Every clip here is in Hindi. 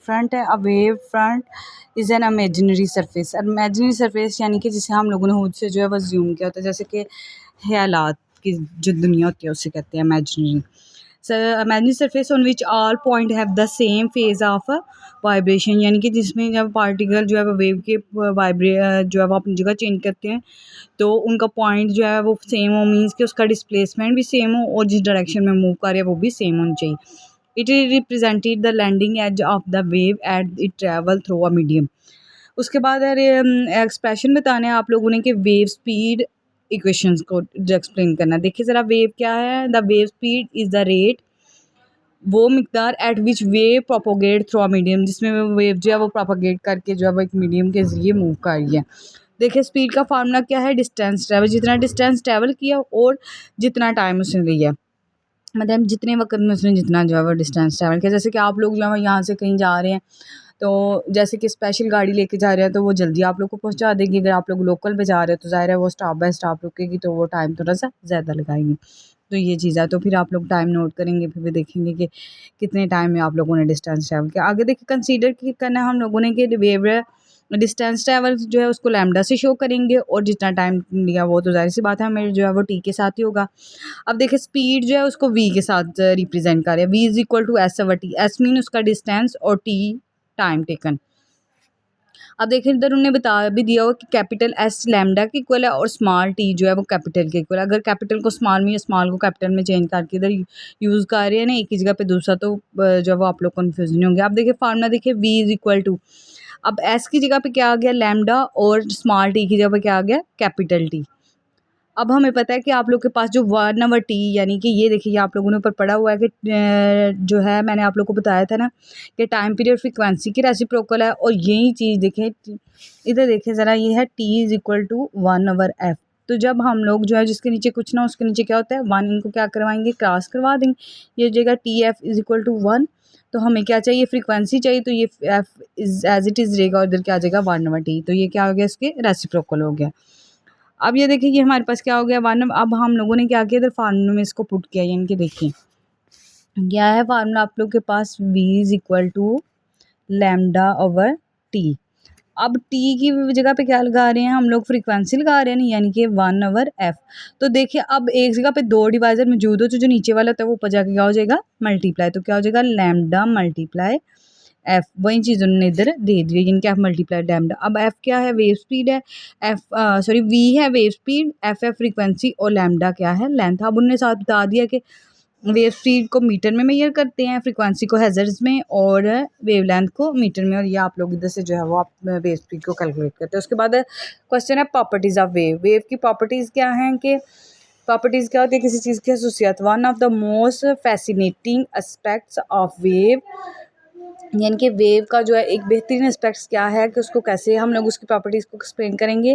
फ्रंट है। A wave front is an imaginary surface. Imaginary surface यानी कि जिसे हम लोगों ने खुद से जो है वो ज़्यूम किया होता है, जैसे कि ख़यालात की जो दुनिया होती है उसे कहते हैं imaginary. Imaginary surface on which all point have the same phase of vibration, यानी कि जिसमें जब पार्टिकल जो है वो वेव के जो है वो अपनी जगह चेंज करते हैं तो उनका पॉइंट जो है वो सेम हो, मीन्स कि उसका डिस्प्लेसमेंट भी सेम हो और जिस डायरेक्शन में मूव कर रहे हैं वो भी सेम होनी चाहिए। It is represented the landing edge of the wave at it travel through a medium. उसके बाद एक्सप्रेशन बताने हैं आप लोगों ने कि वेव स्पीड इक्वेशंस को एक्सप्लेन करना है। देखिए ज़रा वेव क्या है। The wave speed is the rate, वो मिकदार at which wave propagate through a medium, जिसमें वेव जो है वो प्रोपोगेट करके जो है वो एक मीडियम के ज़रिए मूव कर रही है। देखिए स्पीड का फार्मूला क्या है, डिस्टेंस ट्रैवल, जितना डिस्टेंस ट्रैवल किया और जितना टाइम उसने लिया, मतलब जितने वक्त में उसने जितना जो है वो डिस्टेंस ट्रैवल किया। जैसे कि आप लोग जो है यहाँ से कहीं जा रहे हैं तो जैसे कि स्पेशल गाड़ी लेके जा रहे हैं तो वो जल्दी आप लोग को पहुँचा देंगे। अगर आप लोग लोकल पे जा रहे हो तो ज़ाहिर है वो स्टॉप बाय स्टॉप रुकेगी तो वो टाइम थोड़ा सा ज़्यादा लगाएंगे। तो ये चीज़ है, तो फिर आप लोग टाइम नोट करेंगे, फिर भी देखेंगे कि कितने टाइम में आप लोगों ने डिस्टेंस ट्रैवल किया। आगे देखिए कंसीडर करना है हम लोगों ने कि वेव डिस्टेंस ट्रैवल जो है उसको लैम्डा से शो करेंगे और जितना टाइम लिया वो तो ज़ाहिर सी बात है हमें जो है वो टी के साथ ही होगा। अब देखिए स्पीड जो है उसको वी के साथ रिप्रेजेंट करें। V is equal to S over T. S mean उसका डिस्टेंस और टी टाइम टेकन। अब देखिए इधर उन्होंने बता भी दिया हो कि कैपिटल एस लैम्डा के इक्वल है और स्मॉल टी जो है वो कैपिटल के इक्वल है। अगर कैपिटल को स्मॉल में या स्मॉल को कैपिटल में चेंज करके इधर यूज़ कर रहे हैं ना एक ही जगह पे दूसरा, तो जो है वो आप लोग कन्फ्यूज नहीं होंगे। अब देखिए फार्मूला देखिए वी इज इक्वल टू, अब एस की जगह पे क्या आ गया लैम्डा और स्मॉल टी की जगह पे क्या आ गया कैपिटल टी। अब हमें पता है कि आप लोग के पास जो 1 ओवर टी यानी कि ये देखिए आप लोगों ने ऊपर पढ़ा हुआ है कि जो है मैंने आप लोग को बताया था ना कि टाइम पीरियड फ्रीक्वेंसी की रेसिप्रोकल है। और यही चीज़ देखें इधर देखें ज़रा, ये है T is equal to 1 over F. तो जब हम लोग जो है जिसके नीचे कुछ ना उसके नीचे क्या होता है 1, इनको क्या करवाएंगे क्रॉस करवा देंगे। ये जगह T F is equal to 1, तो हमें क्या चाहिए फ्रीक्वेंसी चाहिए, तो ये F is as it is रहेगा और इधर क्या आ जाएगा 1 ओवर टी। तो ये क्या हो गया इसके रेसिप्रोकल हो गया। अब ये देखिए कि हमारे पास क्या हो गया 1। अब हम लोगों ने क्या किया इधर फार्मूले में इसको पुट किया, यानी कि देखिए क्या है फार्मूला आप लोग के पास v is equal to lambda over T. अब टी की जगह पे क्या लगा रहे हैं हम लोग फ्रीक्वेंसी लगा रहे हैं, यानी कि 1 ओवर एफ। तो देखिए अब एक जगह पे दो डिवाइजर मौजूद हो तो जो नीचे वाला होता है वो ऊपर जाके क्या हो जाएगा मल्टीप्लाई, तो क्या हो जाएगा लैम्डा मल्टीप्लाई एफ। वही चीज़ उन्होंने इधर दे दी, यानी कि एफ मल्टीप्लाई लैम्डा। अब एफ क्या है वेव स्पीड है, एफ सॉरी वी है वेव स्पीड, एफ है फ्रीक्वेंसी और लैम्डा क्या है लेंथ। अब उन्होंने साथ बता दिया कि वेव स्पीड को मीटर में मेजर करते हैं, फ्रीक्वेंसी को हेजर्स में और वेव लेंथ को मीटर में, और ये आप लोग इधर से जो है वो आप वेव स्पीड को कैलकुलेट करते हैं। उसके बाद क्वेश्चन है प्रॉपर्टीज़ ऑफ वेव। वेव की प्रॉपर्टीज़ क्या हैं कि प्रॉपर्टीज़ क्या होती है किसी चीज़ की खसूसियत। One of the most fascinating aspects of wave, यानी कि वेव का जो है एक बेहतरीन एस्पेक्ट्स क्या है कि उसको कैसे हम लोग उसकी प्रॉपर्टीज़ को एक्सप्लेन करेंगे।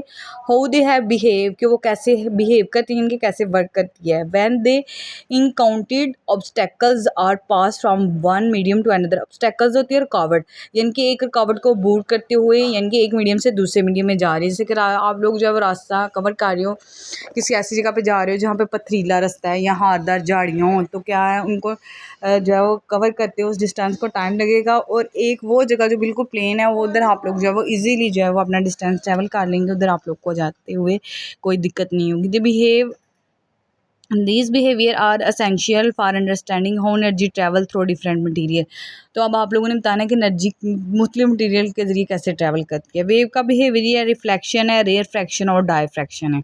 हाउ दे हैव बिहेव, कि वो कैसे बिहेव करती हैं, इनके कैसे वर्क करती है। When they encountered obstacles are pass from one medium to another. Obstacles होती है रुकावट, यानी कि एक रुकावट को अबूर करते हुए यानी कि एक मीडियम से दूसरे मीडियम में जा रही है। जैसे कि आप लोग जो है वो रास्ता कवर कर रहे हो, किसी ऐसी जगह पे जा रहे हो जहाँ पे पथरीला रास्ता है या हारदार झाड़ियाँ हों, तो क्या है उनको जो है वो कवर करते हो उस डिस्टेंस को टाइम लगेगा। और एक वो जगह जो बिल्कुल प्लेन है वो उधर आप लोग जो है वो इजीली जो है वो अपना डिस्टेंस ट्रैवल कर लेंगे, उधर आप लोग को जाते हुए कोई दिक्कत नहीं होगी। They behave These behavior are essential for understanding how energy travel through different material। तो अब आप लोगों ने बताना है कि एनर्जी मुख्तलिफ मटीरियल के ज़रिए कैसे ट्रैवल करती है। वेव का बिहेवियर है रिफ्लेक्शन है, रेयर फ्रैक्शन और डायफ्रैक्शन है।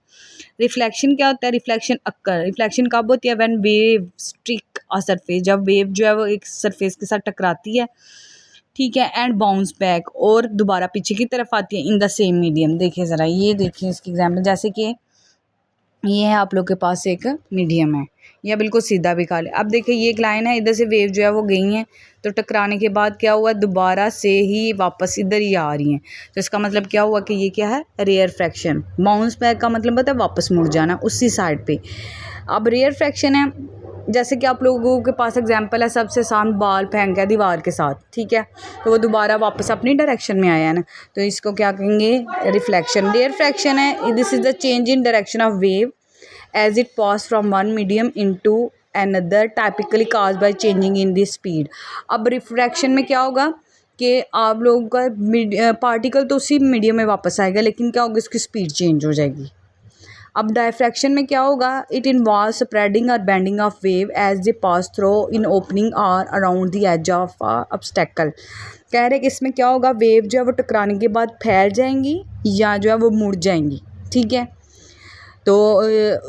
रिफ्लेक्शन क्या होता है, रिफ्लेक्शन अक्कर, रिफ्लेक्शन कब होती है when wave strike a surface, जब वेव जो है वो एक सरफेस के साथ टकराती है, ठीक है, एंड बाउंस बैक, और दोबारा पीछे की तरफ आती है इन द सेम मीडियम। देखिए ज़रा ये देखिए इसकी एग्जाम्पल, जैसे कि ये है आप लोग के पास एक मीडियम है या बिल्कुल सीधा भी खा ले। अब देखिए ये एक लाइन है, इधर से वेव जो है वो गई हैं तो टकराने के बाद क्या हुआ दोबारा से ही वापस इधर ही आ रही हैं, तो इसका मतलब क्या हुआ कि ये क्या है रेयर फ्रैक्शन। बाउंस बैक का मतलब होता है वापस मुड़ जाना उसी साइड पे। अब रेयर फ्रैक्शन है जैसे कि आप लोगों के पास एग्जांपल है सबसे आसान बाल फेंक है दीवार के साथ, ठीक है, तो वो दोबारा वापस अपनी डायरेक्शन में आया है ना, तो इसको क्या कहेंगे रिफ्लेक्शन। रेयर फ्रैक्शन है this is the change in direction of wave as it pass from one medium into another typically caused by changing in the speed। अब रिफ्रैक्शन में क्या होगा कि आप लोगों का पार्टिकल तो उसी मीडियम में वापस आएगा, लेकिन क्या होगा, इसकी स्पीड चेंज हो जाएगी। अब डायफ्रैक्शन में क्या होगा, इट इन्वॉल्व स्प्रेडिंग और bending of wave as they pass through in opening और around the edge of obstacle. कह रहे कि इसमें क्या होगा, वेव जो है वो टकराने के बाद फैल जाएंगी या जो है वो मुड़ जाएंगी, ठीक है। तो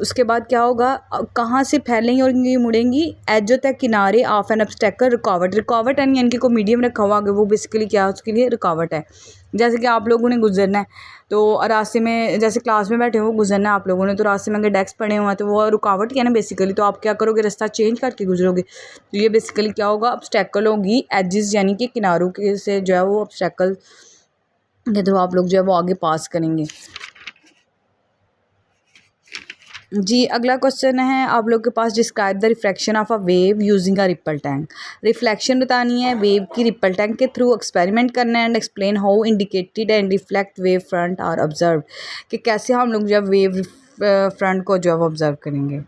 उसके बाद क्या होगा, कहाँ से फैलेंगी और ये मुड़ेंगी, एजो तक किनारे ऑफ एन ऑब्स्टेकल रुकावट यानी इनके को मीडियम रखा हुआ आगे, वो बेसिकली क्या है, उसके लिए रुकावट है। जैसे कि आप लोगों ने गुजरना है तो रास्ते में, जैसे क्लास में बैठे हो गुजरना है आप लोगों ने, तो रास्ते में अगर डेस्क पड़े हुए हैं तो वो रुकावट ही है ना बेसिकली। तो आप क्या करोगे, रास्ता चेंज करके गुजरोगे। तो ये बेसिकली क्या होगा, ऑब्स्टेकल होगी एजिस यानी कि किनारों के से जो है वो ऑब्स्टेकल के थ्रू आप लोग जो है वो आगे पास करेंगे। जी अगला क्वेश्चन है आप लोग के पास, describe the reflection of a wave using a ripple tank. Reflection बतानी है वेव की रिपल टैंक के थ्रू, एक्सपेरिमेंट करना है and explain how indicated and reflect wave front are observe, कि कैसे हम लोग जो है वेव फ्रंट को जो है वो ऑब्जर्व करेंगे।